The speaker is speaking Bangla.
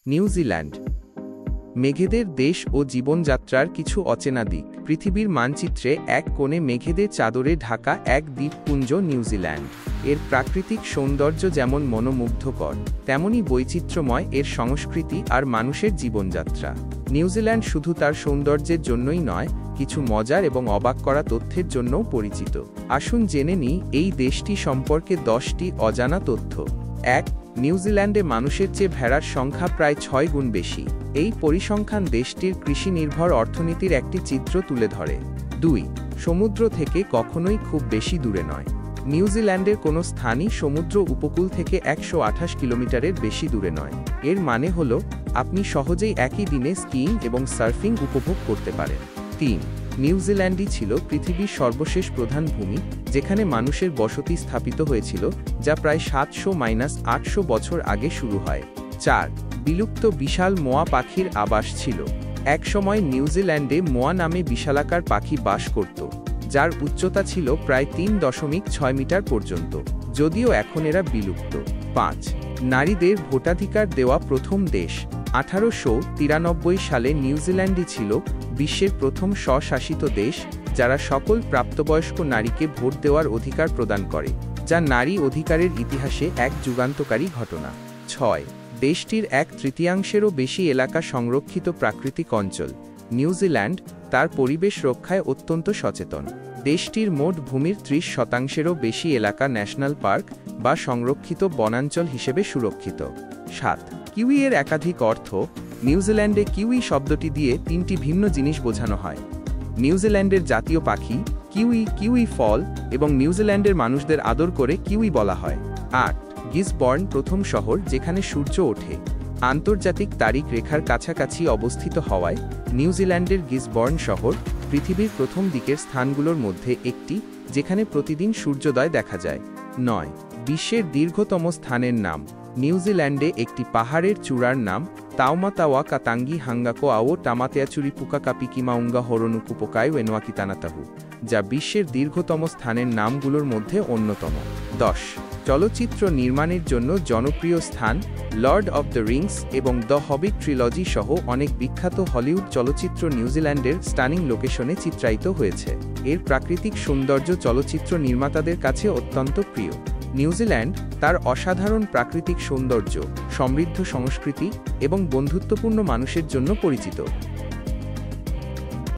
নিউজিল্যান্ড মেঘেদের দেশ ও জীবনযাত্রার কিছু অচেনা দিক। পৃথিবীর মানচিত্রে এক কোণে মেঘেদের চাদরে ঢাকা এক দ্বীপপুঞ্জ নিউজিল্যান্ড। এর প্রাকৃতিক সৌন্দর্য যেমন মনোমুগ্ধকর, তেমনি বৈচিত্র্যময় এর সংস্কৃতি আর মানুষের জীবনযাত্রা। নিউজিল্যান্ড শুধু তার সৌন্দর্যের জন্যই নয়, কিছু মজার এবং অবাক করা তথ্যের জন্যও পরিচিত। আসুন জেনে নিই এই দেশটি সম্পর্কে 10টি অজানা তথ্য। 1. নিউজিল্যান্ডে মানুষের চেয়ে ভেড়ার সংখ্যা প্রায় 6 গুণ বেশি। এই পরিসংখ্যান দেশটির কৃষি নির্ভর অর্থনীতির একটি চিত্র তুলে ধরে। 2. সমুদ্র থেকে কখনোই খুব বেশি দূরে নয়। নিউজিল্যান্ডের কোনো স্থানই সমুদ্র উপকূল থেকে 128 কিলোমিটারের বেশি দূরে নয়। এর মানে হল আপনি সহজেই একই দিনে স্কিইং এবং সার্ফিং উপভোগ করতে পারেন। 3. নিউজিল্যান্ডই ছিল পৃথিবীর সর্বশেষ প্রধান ভূমি যেখানে মানুষের বসতি স্থাপিত হয়েছিল, যা প্রায় 700-800 বছর আগে শুরু হয়। 4. বিলুপ্ত বিশাল মোয়া পাখির আবাস ছিল। একসময় নিউজিল্যান্ডে মোয়া নামে বিশালাকার পাখি বাস করত, যার উচ্চতা ছিল প্রায় 3.6 মিটার পর্যন্ত, যদিও এখন এরা বিলুপ্ত। 5. নারীদের ভোটাধিকার দেওয়া প্রথম দেশ। 1893 সালে নিউজিল্যান্ডই ছিল বিশ্বের প্রথম স্বশাসিত দেশ যারা সকল প্রাপ্তবয়স্ক নারীকে ভোট দেওয়ার অধিকার প্রদান করে, যা নারী অধিকারের ইতিহাসে এক যুগান্তকারী ঘটনা। 6. দেশটির 1/3-এরও বেশি এলাকা সংরক্ষিত প্রাকৃতিক অঞ্চল। নিউজিল্যান্ড তার পরিবেশ রক্ষায় অত্যন্ত সচেতন। দেশটির মোট ভূমির 30%-এরও বেশি এলাকা ন্যাশনাল পার্ক বা সংরক্ষিত বনাঞ্চল হিসেবে সুরক্ষিত। 7. কিউই এর একাধিক অর্থ। নিউজিল্যান্ডে কিউই শব্দটি দিয়ে 3টি ভিন্ন জিনিস বোঝানো হয়। নিউজিল্যান্ডের জাতীয় পাখি কিউই, কিউই ফল এবং নিউজিল্যান্ডের মানুষদের আদর করে কিউই বলা হয়। 8. গিসবর্ন প্রথম শহর যেখানে সূর্য ওঠে। আন্তর্জাতিক তারিখ রেখার কাছাকাছি অবস্থিত হওয়ায় নিউজিল্যান্ডের গিসবর্ন শহর পৃথিবীর প্রথম দিকের স্থানগুলোর মধ্যে একটি যেখানে প্রতিদিন সূর্যোদয় দেখা যায়। 9. বিশ্বের দীর্ঘতম স্থানের নাম। নিউজিল্যান্ডে একটি পাহাড়ের চূড়ার নাম তাওমাতাওয়া কাতাঙ্গি হাঙ্গাকো আও টামাতেয়াচুরি পুকাকাপিকিমাউঙ্গা হরনুকুপোকায় ওয়েনোয়াকিতানাতাহু, যা বিশ্বের দীর্ঘতম স্থানের নামগুলোর মধ্যে অন্যতম। 10. চলচ্চিত্র নির্মাণের জন্য জনপ্রিয় স্থান। লর্ড অব দ্য রিংস এবং দ্য হবিট ট্রিলজি সহ অনেক বিখ্যাত হলিউড চলচ্চিত্র নিউজিল্যান্ডের স্টানিং লোকেশনে চিত্রায়িত হয়েছে। এর প্রাকৃতিক সৌন্দর্য চলচ্চিত্র নির্মাতাদের কাছে অত্যন্ত প্রিয়। নিউজিল্যান্ড তার অসাধারণ প্রাকৃতিক সৌন্দর্য, সমৃদ্ধ সংস্কৃতি এবং বন্ধুত্বপূর্ণ মানুষের জন্য পরিচিত।